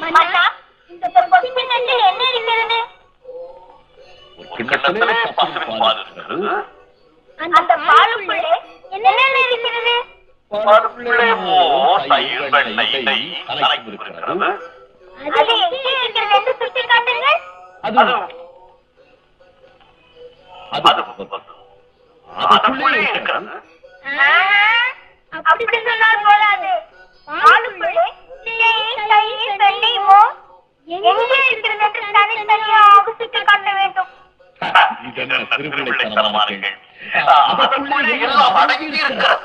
மன்னா, இந்த பொற்கிண்ணத்தில் என்ன இருக்கிறது? கிண்ணத்திலே பசுவின் பால் இருக்கிறது. அந்த பாலுக்குள்ளே என்னென்ன இருக்கிறது? பாலுக்குள்ளே மோர், தயிர், வெண்ணெய், நெய் கலக்கி இருக்கிறது. அது எங்கே இருக்கிறது என்று சுட்டி காட்டுங்கள். அதுக்குள்ளே இருக்கிறது. அப்படி சொன்னால் போதாது. பாலுக்குள்ளே நெய், தயிர், வெண்ணெய், மோர் எங்கே இருக்கிறது என்று தனித்தனியாக சுட்டி காட்ட வேண்டும். இதென்ன திருவிழைத்தனமான கேள்வி? அதுக்குள்ளே எல்லாம் அடங்கி இருக்கிறது.